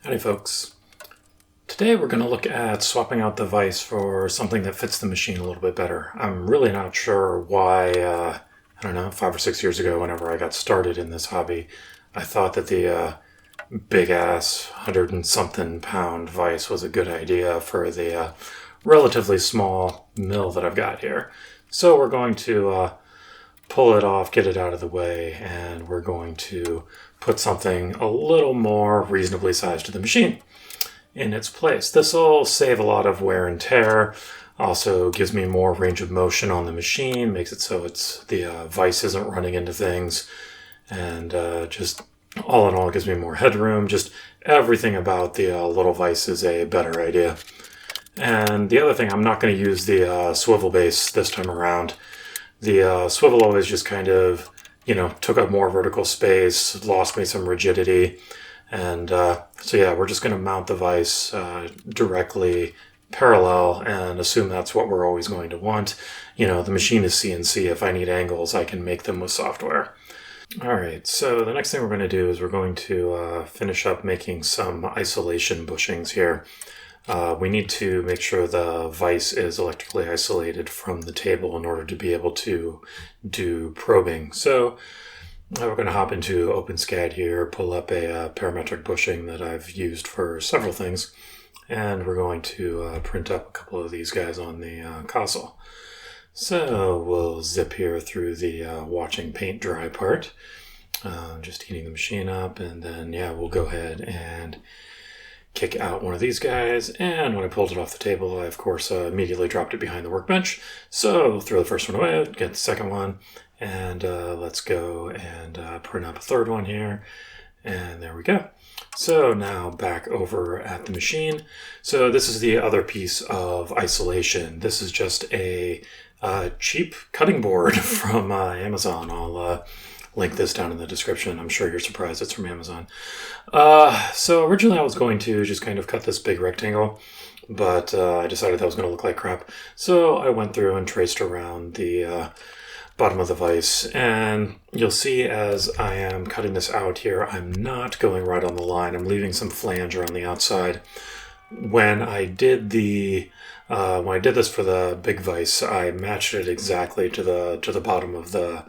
Howdy folks. Today we're going to look at swapping out the vise for something that fits the machine a little bit better. I'm really not sure why, I don't know, 5 or 6 years ago whenever I got started in this hobby, I thought that the big ass 100 and something pound vise was a good idea for the relatively small mill that I've got here. So we're going to pull it off, get it out of the way, and we're going to put something a little more reasonably sized to the machine in its place. This will save a lot of wear and tear, also gives me more range of motion on the machine, makes it so the vise isn't running into things, and just all in all gives me more headroom. Just everything about the little vise is a better idea. And the other thing, I'm not going to use the swivel base this time around. The swivel always just kind of, took up more vertical space, lost me some rigidity. And so yeah, we're just going to mount the vise directly parallel and assume that's what we're always going to want. The machine is CNC. If I need angles, I can make them with software. All right, so the next thing we're going to do is we're going to finish up making some isolation bushings here. We need to make sure the vise is electrically isolated from the table in order to be able to do probing. So we're going to hop into OpenSCAD here, pull up a parametric bushing that I've used for several things, and we're going to print up a couple of these guys on the console. So we'll zip here through the watching paint dry part, just heating the machine up, and then we'll go ahead and kick out one of these guys, and when I pulled it off the table, I of course immediately dropped it behind the workbench. So throw the first one away, get the second one, and let's go and print up a third one here, and there we go. So now back over at the machine. So this is the other piece of isolation. This is just a cheap cutting board from Amazon. I'll link this down in the description. I'm sure you're surprised it's from Amazon. So originally I was going to just kind of cut this big rectangle, but I decided that was going to look like crap. So I went through and traced around the bottom of the vise, and you'll see as I am cutting this out here, I'm not going right on the line. I'm leaving some flange around the outside. When I did this for the big vise, I matched it exactly to the bottom of the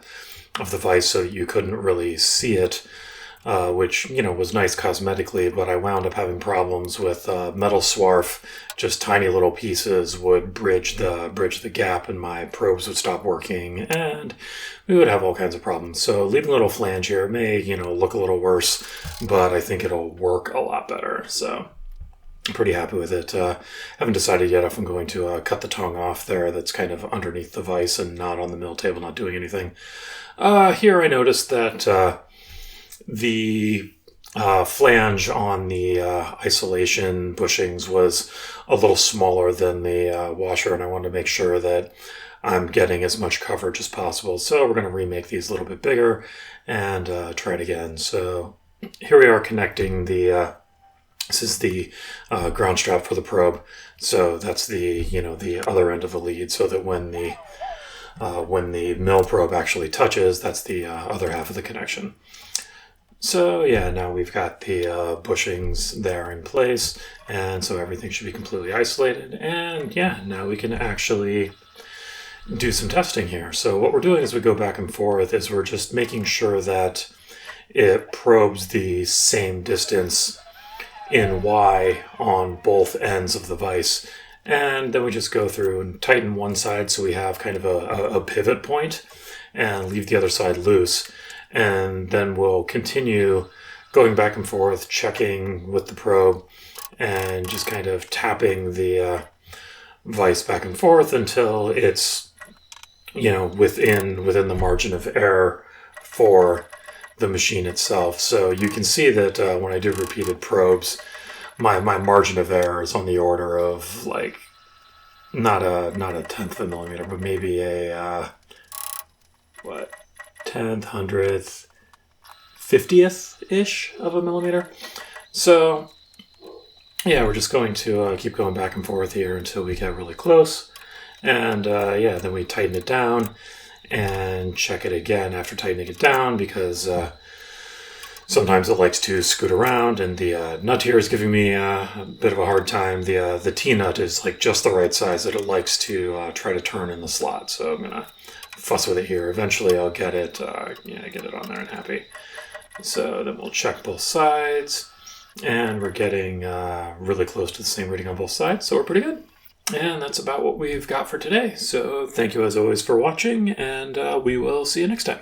vise so you couldn't really see it, which was nice cosmetically, but I wound up having problems with metal swarf. Just tiny little pieces would bridge the gap, and my probes would stop working, and we would have all kinds of problems. So leaving a little flange here may look a little worse, but I think it'll work a lot better. So I'm pretty happy with it. Haven't decided yet if I'm going to cut the tongue off there that's kind of underneath the vise and not on the mill table, not doing anything. Here I noticed that the flange on the isolation bushings was a little smaller than the washer, and I wanted to make sure that I'm getting as much coverage as possible. So we're going to remake these a little bit bigger and try it again. So here we are connecting this is the ground strap for the probe. So that's the other end of the lead, so that when the mill probe actually touches, that's the other half of the connection. So now we've got the bushings there in place, and so everything should be completely isolated. And now we can actually do some testing here. So what we're doing as we go back and forth is we're just making sure that it probes the same distance in Y on both ends of the vise. And then we just go through and tighten one side so we have kind of a pivot point, and leave the other side loose. And then we'll continue going back and forth, checking with the probe, and just kind of tapping the vise back and forth until it's within the margin of error for the machine itself. So you can see that when I do repeated probes, my margin of error is on the order of like not a tenth of a millimeter, but maybe a tenth, hundredth, 50th-ish of a millimeter. So we're just going to keep going back and forth here until we get really close, and then we tighten it down and check it again after tightening it down, because Sometimes it likes to scoot around, and the nut here is giving me a bit of a hard time. The T-nut is like just the right size that it likes to try to turn in the slot. So I'm gonna fuss with it here. Eventually I'll get it, get it on there and happy. So then we'll check both sides, and we're getting really close to the same reading on both sides, so we're pretty good. And that's about what we've got for today. So thank you as always for watching, and we will see you next time.